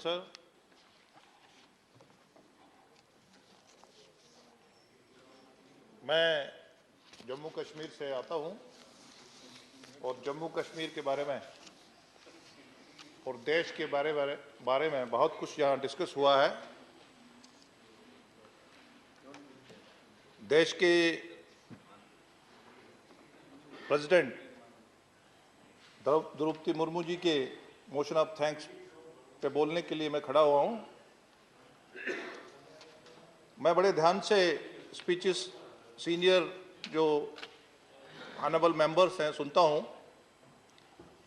sir. मैं जम्मू कश्मीर से आता हूं और जम्मू कश्मीर के बारे में और देश के बारे में बहुत कुछ यहाँ डिस्कस हुआ है। देश के प्रेसिडेंट द्रौपदी मुर्मू जी के मोशन ऑफ थैंक्स पे बोलने के लिए मैं खड़ा हुआ हूँ। मैं बड़े ध्यान से स्पीचेस सीनियर जो ऑनरेबल मेंबर्स हैं सुनता हूँ,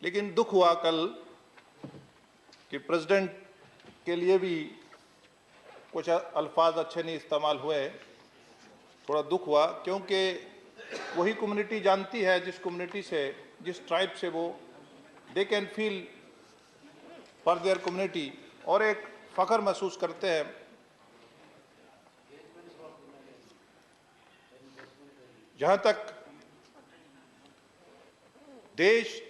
लेकिन दुख हुआ कल कि प्रेसिडेंट के लिए भी कुछ अल्फाज अच्छे नहीं इस्तेमाल हुए। थोड़ा दुख हुआ क्योंकि वही कम्युनिटी जानती है, जिस कम्युनिटी से, जिस ट्राइब से वो they can feel for their community और एक फ़ख्र महसूस करते हैं। जहाँ तक देश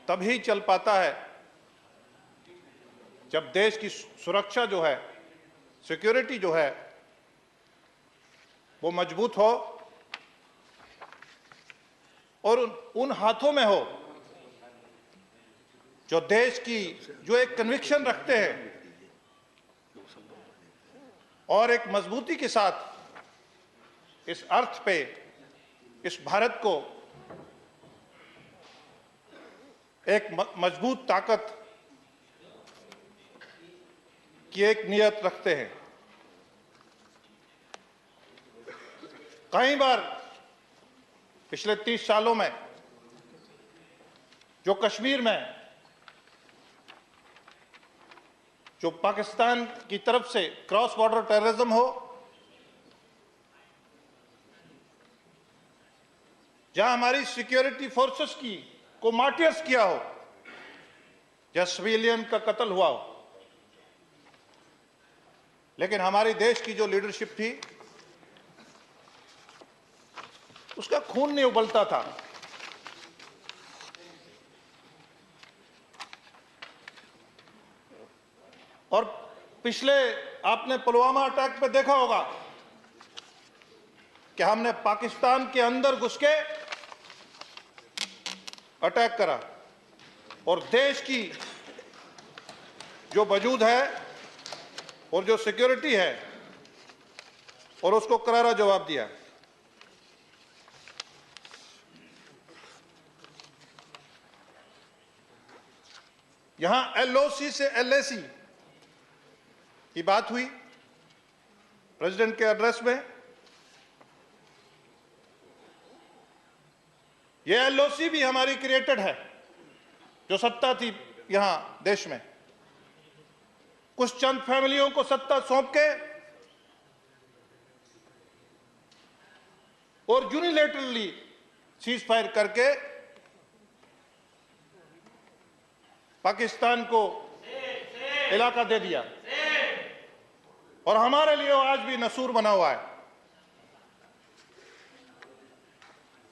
तभी चल पाता है जब देश की सुरक्षा जो है, सिक्योरिटी जो है, वो मजबूत हो और उन हाथों में हो जो देश की जो एक कन्विक्शन रखते हैं और एक मजबूती के साथ इस अर्थ पे, इस भारत को एक मजबूत ताकत की एक नियत रखते हैं। कई बार पिछले 30 सालों में जो कश्मीर में जो पाकिस्तान की तरफ से क्रॉस बॉर्डर टेररिज्म हो, जहां हमारी सिक्योरिटी फोर्सेस की को मार्टियर्स किया हो, जहां सिविलियन का कत्ल हुआ हो, लेकिन हमारे देश की जो लीडरशिप थी उसका खून नहीं उबलता था। और पिछले आपने पुलवामा अटैक पे देखा होगा कि हमने पाकिस्तान के अंदर घुस के अटैक करा और देश की जो वजूद है और जो सिक्योरिटी है और उसको करारा जवाब दिया। यहां एलओसी से एलएसी की बात हुई प्रेसिडेंट के एड्रेस में। यह एलओसी भी हमारी क्रिएटेड है। जो सत्ता थी यहां देश में, कुछ चंद फैमिलियों को सत्ता सौंप के और यूनिलैटरली सीज फायर करके पाकिस्तान को इलाका दे दिया और हमारे लिए आज भी नसूर बना हुआ है।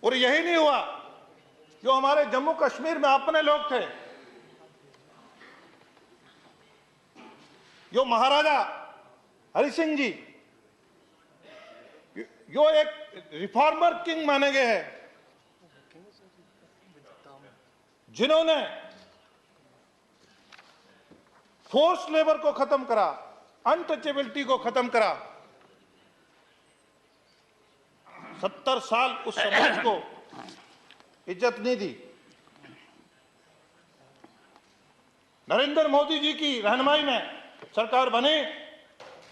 और यही नहीं हुआ, जो हमारे जम्मू कश्मीर में अपने लोग थे, जो महाराजा हरि सिंह जी जो एक रिफॉर्मर किंग माने गए हैं, जिन्होंने फोर्स लेबर को खत्म करा, अनटचेबिलिटी को खत्म करा, 70 साल उस समाज को इज्जत नहीं दी। नरेंद्र मोदी जी की रहनुमाई में सरकार बनी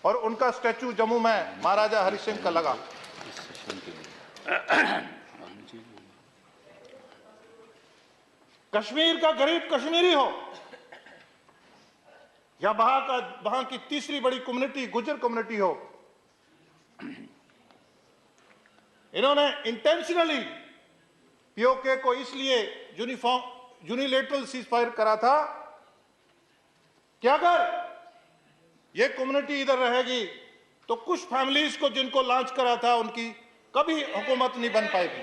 और उनका स्टैचू जम्मू में महाराजा हरि सिंह का लगा। कश्मीर का गरीब कश्मीरी हो या वहां की तीसरी बड़ी कम्युनिटी गुर्जर कम्युनिटी हो, इन्होंने इंटेंशनली पीओके को इसलिए यूनिलैटरल सीज फायर करा था कि अगर ये कम्युनिटी इधर रहेगी तो कुछ फैमिलीज को जिनको लॉन्च करा था उनकी कभी हुकूमत नहीं बन पाएगी।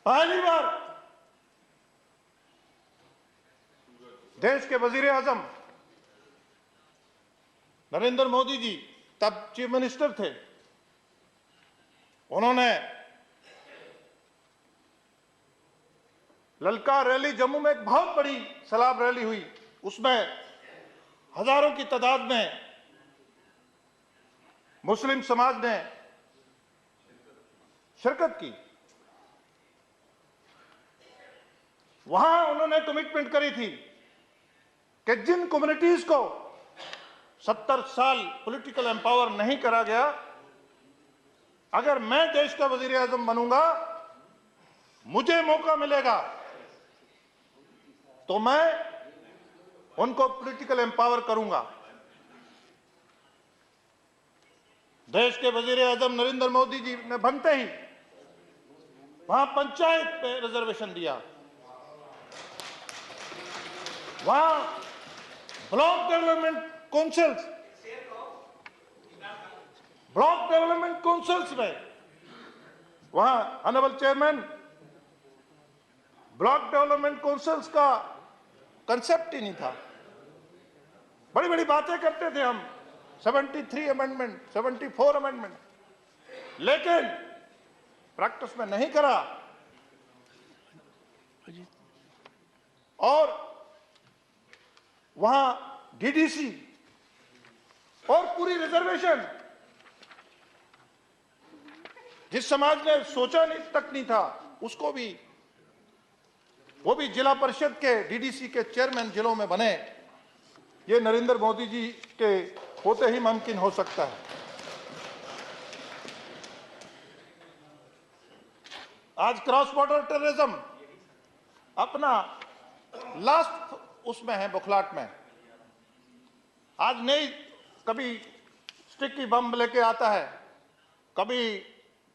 पहली बार देश के वजीर आजम नरेंद्र मोदी जी तब चीफ मिनिस्टर थे, उन्होंने ललकार रैली, जम्मू में एक बहुत बड़ी सलाब रैली हुई, उसमें हजारों की तादाद में मुस्लिम समाज ने शिरकत की। वहां उन्होंने कमिटमेंट करी थी कि जिन कम्युनिटीज को 70 साल पॉलिटिकल एम्पावर नहीं करा गया, अगर मैं देश का वजीर आजम बनूंगा, मुझे मौका मिलेगा तो मैं उनको पॉलिटिकल एम्पावर करूंगा। देश के वजीर आजम नरेंद्र मोदी जी ने बनते ही वहां पंचायत पे रिजर्वेशन दिया, वहां ब्लॉक डेवलपमेंट काउंसिल्स में वहां honourable chairman, block development councils का कंसेप्ट ही नहीं था। बड़ी बड़ी बातें करते थे हम, 73 अमेंडमेंट, 74 अमेंडमेंट, लेकिन प्रैक्टिस में नहीं करा। और वहां डीडीसी और पूरी रिजर्वेशन, जिस समाज ने सोचा तक नहीं था, उसको भी, वो भी जिला परिषद के डीडीसी के चेयरमैन जिलों में बने। ये नरेंद्र मोदी जी के होते ही मुमकिन हो सकता है। आज क्रॉस बॉर्डर टेररिज्म अपना लास्ट उसमें है, बुखलाट में। आज नहीं, कभी स्टिकी बम लेके आता है, कभी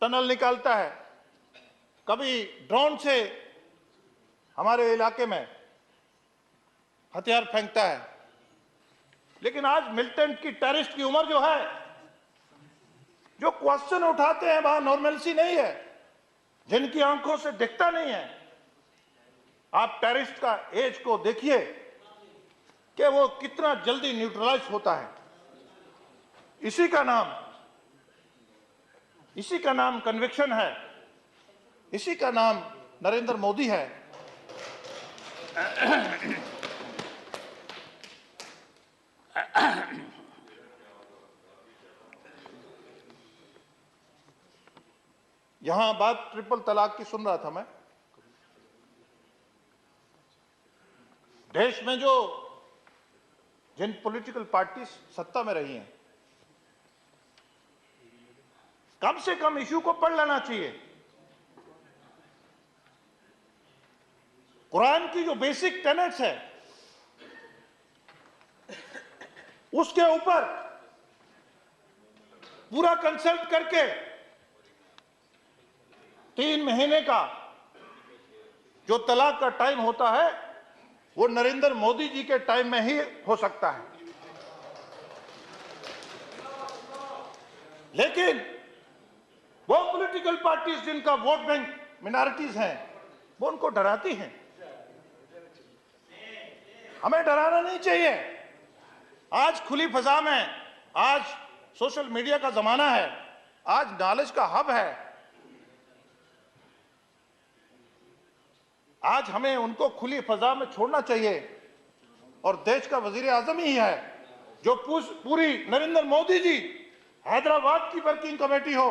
टनल निकालता है, कभी ड्रोन से हमारे इलाके में हथियार फेंकता है। लेकिन आज मिलिटेंट की, टेररिस्ट की उम्र जो है, जो क्वेश्चन उठाते हैं वहां नॉर्मलसी नहीं है, जिनकी आंखों से दिखता नहीं है। आप टेररिस्ट का एज को देखिए कि वो कितना जल्दी न्यूट्रलाइज होता है। इसी का नाम कन्विक्शन है, इसी का नाम नरेंद्र मोदी है। यहां बात ट्रिपल तलाक की सुन रहा था मैं। देश में जो जिन पॉलिटिकल पार्टी सत्ता में रही हैं, कम से कम इश्यू को पढ़ लेना चाहिए। कुरान की जो बेसिक टेनेट्स है, उसके ऊपर पूरा कंसल्ट करके 3 महीने का जो तलाक का टाइम होता है, वो नरेंद्र मोदी जी के टाइम में ही हो सकता है। लेकिन वो पॉलिटिकल पार्टीज जिनका वोट बैंक मिनॉरिटीज हैं, वो उनको डराती हैं। हमें डराना नहीं चाहिए। आज खुली फजा में, आज सोशल मीडिया का जमाना है, आज नॉलेज का हब है। आज हमें उनको खुली फजा में छोड़ना चाहिए। और देश का वजीर आजम ही है जो पूरी नरेंद्र मोदी जी, हैदराबाद की वर्किंग कमेटी हो,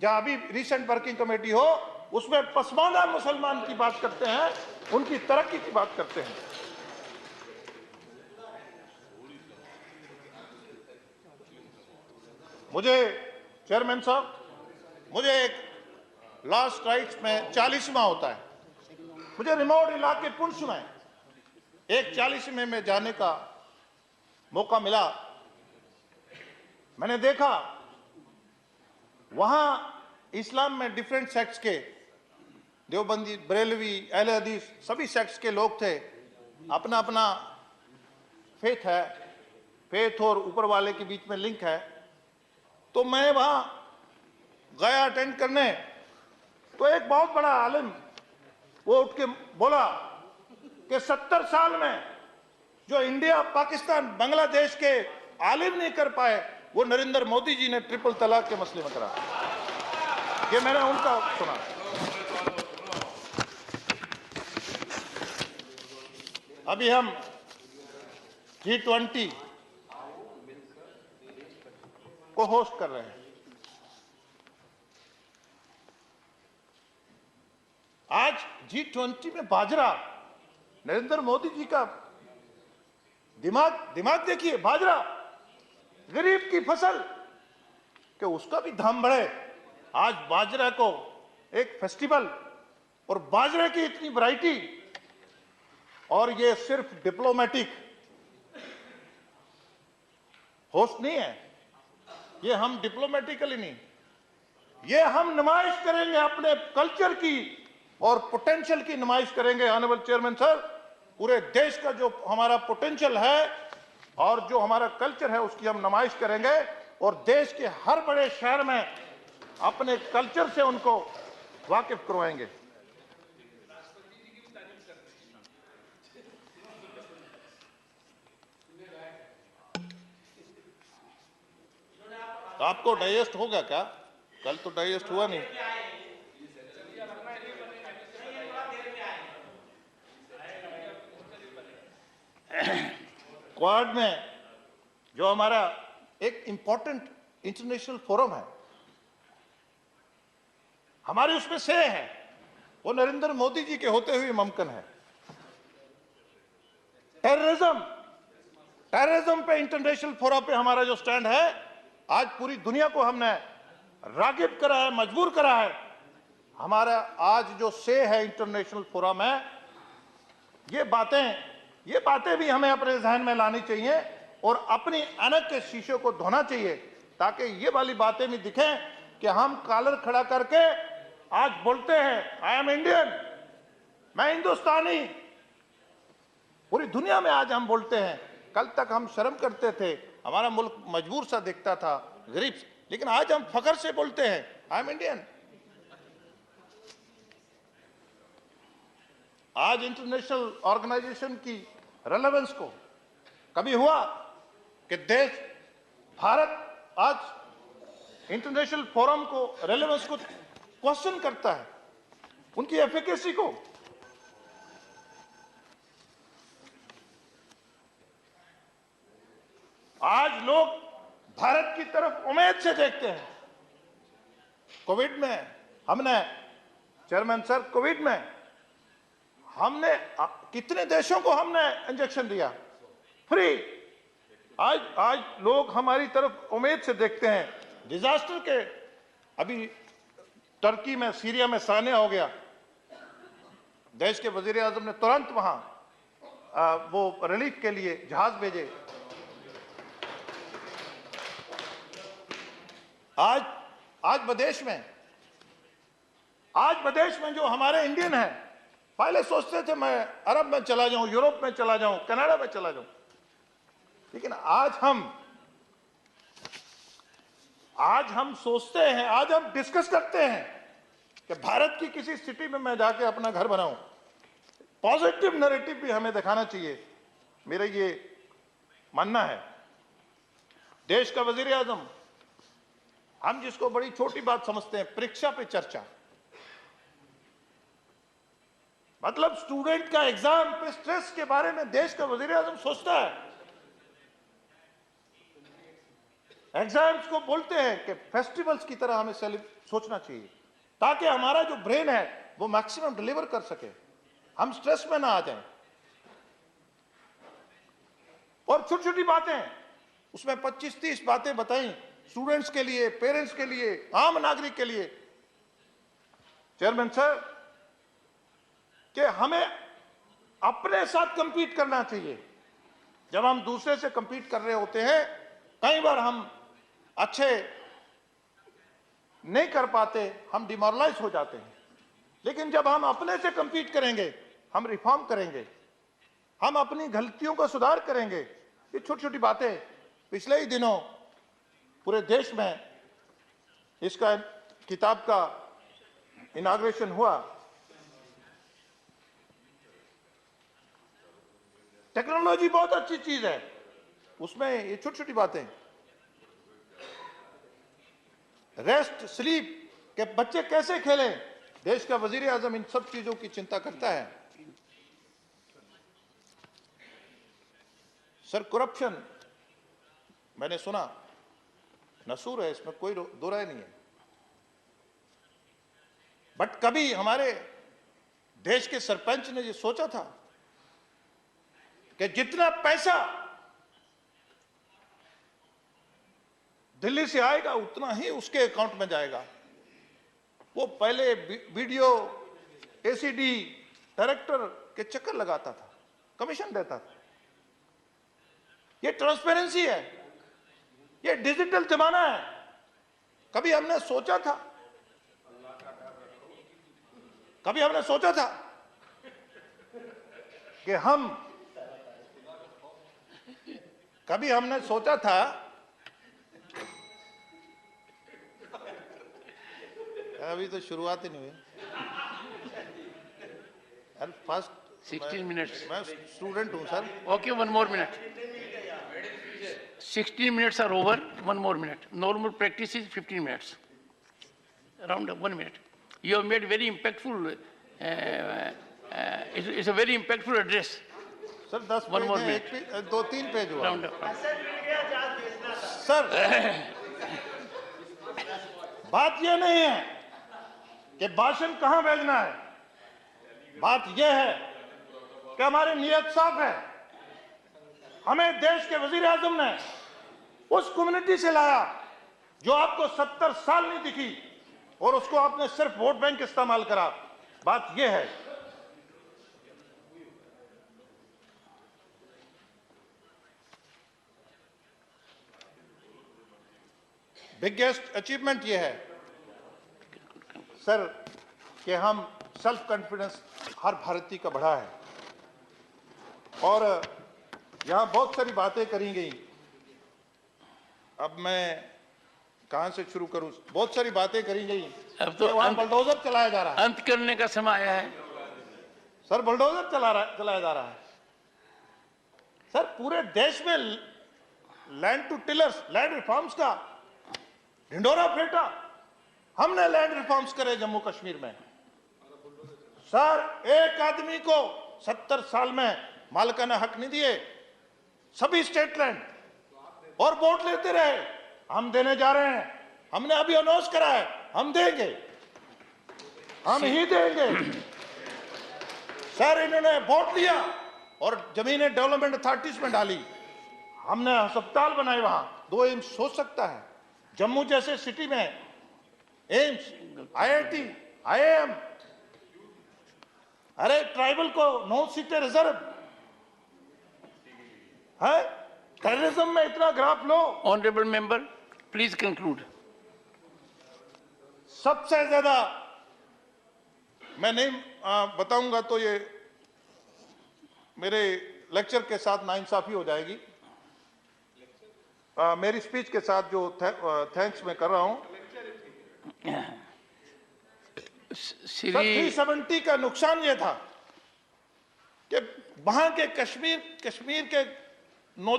जहां अभी रिसेंट वर्किंग कमेटी हो, उसमें पसमानदा मुसलमान की बात करते हैं, उनकी तरक्की की बात करते हैं। मुझे चेयरमैन साहब, मुझे एक लास्ट राइट्स में 40वां होता है, मुझे रिमोट इलाके पुंछ में एक 40वें में जाने का मौका मिला। मैंने देखा वहां इस्लाम में डिफरेंट सेक्ट्स के, देवबंदी, बरेलवी, अहले हदीस, सभी सेक्ट्स के लोग थे। अपना अपना फेथ है, फेथ और ऊपर वाले के बीच में लिंक है। तो मैं वहां गया अटेंड करने, तो एक बहुत बड़ा आलिम वो उठ के बोला कि 70 साल में जो इंडिया, पाकिस्तान, बांग्लादेश के आलिम नहीं कर पाए, वो नरेंद्र मोदी जी ने ट्रिपल तलाक के मसले में करा। ये मैंने उनका सुना। अभी हम G20 को होस्ट कर रहे हैं। आज G20 में बाजरा, नरेंद्र मोदी जी का दिमाग देखिए, बाजरा गरीब की फसल, कि उसका भी दाम बढ़े। आज बाजरा को एक फेस्टिवल, और बाजरे की इतनी वैरायटी, और ये सिर्फ डिप्लोमेटिक होस्ट नहीं है, ये हम डिप्लोमेटिकली नहीं, ये हम नुमाइश करेंगे अपने कल्चर की और पोटेंशियल की नुमाइश करेंगे। ऑनरेबल चेयरमैन सर, पूरे देश का जो हमारा पोटेंशियल है और जो हमारा कल्चर है उसकी हम नुमाइश करेंगे, और देश के हर बड़े शहर में अपने कल्चर से उनको वाकिफ करवाएंगे। आपको डाइजेस्ट होगा क्या? कल तो डाइजेस्ट हुआ नहीं। क्वाड में जो हमारा एक इंपॉर्टेंट इंटरनेशनल फोरम है, हमारे उसमें से है, वो नरेंद्र मोदी जी के होते हुए मुमकिन है। टेररिज्म पे इंटरनेशनल फोरम पे हमारा जो स्टैंड है, आज पूरी दुनिया को हमने रागिब करा है, मजबूर करा है। हमारा आज जो से है इंटरनेशनल फोरम है, ये बातें भी हमें अपने जहन में लानी चाहिए और अपनी अनक के शीशे को धोना चाहिए, ताकि ये वाली बातें भी दिखें कि हम कॉलर खड़ा करके आज बोलते हैं आई एम इंडियन, मैं हिंदुस्तानी। पूरी दुनिया में आज हम बोलते हैं। कल तक हम शर्म करते थे, हमारा मुल्क मजबूर सा दिखता था, गरीब, लेकिन आज हम फख्र से बोलते हैं आई एम इंडियन। आज इंटरनेशनल ऑर्गेनाइजेशन की रेलेवेंस को कभी हुआ कि देश भारत आज इंटरनेशनल फोरम को रेलेवेंस को क्वेश्चन करता है, उनकी एफिकेसी को। आज लोग भारत की तरफ उम्मीद से देखते हैं। कोविड में हमने, चेयरमैन सर, कोविड में हमने कितने देशों को हमने इंजेक्शन दिया फ्री। आज लोग हमारी तरफ उम्मीद से देखते हैं। डिजास्टर के अभी टर्की में, सीरिया में सानिया हो गया, देश के वजीर आजम ने तुरंत वहां वो रिलीफ के लिए जहाज भेजे। आज विदेश में जो हमारे इंडियन हैं, पहले सोचते थे मैं अरब में चला जाऊं, यूरोप में चला जाऊं, कनाडा में चला जाऊं, लेकिन आज हम सोचते हैं, आज हम डिस्कस करते हैं कि भारत की किसी सिटी में मैं जाके अपना घर बनाऊं। पॉजिटिव नैरेटिव भी हमें दिखाना चाहिए, मेरा ये मानना है। देश का वजीर आजम, हम जिसको बड़ी छोटी बात समझते हैं, परीक्षा पे चर्चा, मतलब स्टूडेंट का एग्जाम पे स्ट्रेस के बारे में देश का वजीर आजम सोचता है। एग्जाम्स को बोलते हैं कि फेस्टिवल्स की तरह हमें सोचना चाहिए, ताकि हमारा जो ब्रेन है वो मैक्सिमम डिलीवर कर सके, हम स्ट्रेस में ना आ जाएं। और छोटी छोटी बातें, उसमें 25-30 बातें बताई स्टूडेंट्स के लिए, पेरेंट्स के लिए, आम नागरिक के लिए। चेयरमैन सर, कि हमें अपने साथ कंपीट करना चाहिए। जब हम दूसरे से कंपीट कर रहे होते हैं, कई बार हम अच्छे नहीं कर पाते, हम डिमोरलाइज हो जाते हैं। लेकिन जब हम अपने से कंपीट करेंगे, हम रिफॉर्म करेंगे, हम अपनी गलतियों का सुधार करेंगे। ये छोटी छोटी बातें, पिछले ही दिनों पूरे देश में इसका किताब का इनॉग्रेशन हुआ। टेक्नोलॉजी बहुत अच्छी चीज है, उसमें ये छोटी छोटी बातें, रेस्ट स्लीप के बच्चे कैसे खेलें, देश का वजीर आजम इन सब चीजों की चिंता करता है। सर करप्शन मैंने सुना नसूर है, इसमें कोई दो राय नहीं है, बट कभी हमारे देश के सरपंच ने ये सोचा था कि जितना पैसा दिल्ली से आएगा उतना ही उसके अकाउंट में जाएगा। वो पहले वीडियो एसीडी डायरेक्टर के चक्कर लगाता था, कमीशन देता था। ये ट्रांसपेरेंसी है, ये डिजिटल जमाना है। कभी हमने सोचा था कि कभी हमने सोचा था अभी तो शुरुआत ही नहीं हुई। First 16 minutes. मैं स्टूडेंट हूं sir. Okay, 1 more minute. 16 minutes are over, 1 more minute. Normal practice is 15 minutes. Around 1 minute. You have made very impactful, it's a very impactful address. Sir 10 One page more हैं, minute. एक page, 2-3 page हुआ। Round up. Sir बात यह नहीं है कि भाषण कहां भेजना है, बात यह है कि हमारी नीयत साफ है। हमें देश के वजीर आजम ने उस कम्युनिटी से लाया जो आपको 70 साल नहीं दिखी और उसको आपने सिर्फ वोट बैंक इस्तेमाल करा। बात यह है। बिगेस्ट अचीवमेंट यह है सर कि हम सेल्फ कॉन्फिडेंस हर भारतीय का बढ़ा है और यहां बहुत सारी बातें करी गई। अब मैं कहां से शुरू करूं? बहुत सारी बातें करी गई। अब तो वहां बुलडोजर चलाया जा रहा है। अंत करने का समय आया है। सर बुलडोजर चलाया जा रहा है। सर पूरे देश में land to tillers, land reforms का ढिंडोरा फेंटा। हमने लैंड रिफॉर्म्स करे जम्मू कश्मीर में। सर एक आदमी को 70 साल में मालिकाना हक नहीं दिए, सभी स्टेट लैंड, और वोट लेते रहे। हम देने जा रहे हैं, हमने अभी अनाउंस करा है, हम देंगे, हम ही देंगे। सर इन्होंने वोट लिया और जमीनें डेवलपमेंट अथॉरिटीज में डाली। हमने अस्पताल बनाए, वहां 2 एम्स सोच सकता है। जम्मू जैसे सिटी में एम्स, आईआईटी, आईआईएम। अरे ट्राइबल को 9 सीटें रिजर्व है। टेररिज्म में इतना graph low. Honourable member, please conclude. सबसे ज्यादा मैं नहीं बताऊंगा तो ये मेरे लेक्चर के साथ नाइंसाफी हो जाएगी। मेरी स्पीच के साथ जो थैंक्स मैं कर रहा हूं। श्री 370 का नुकसान ये था कि वहां के कश्मीर के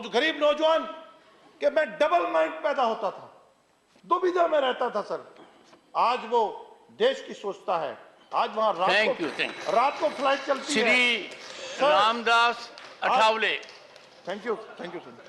गरीब नौजवान के में डबल माइंड पैदा होता था, दुविधा में रहता था। सर आज वो देश की सोचता है। आज वहां रात को फ्लाइट चलती है। Shri Ramdas Athawale. Thank you sir.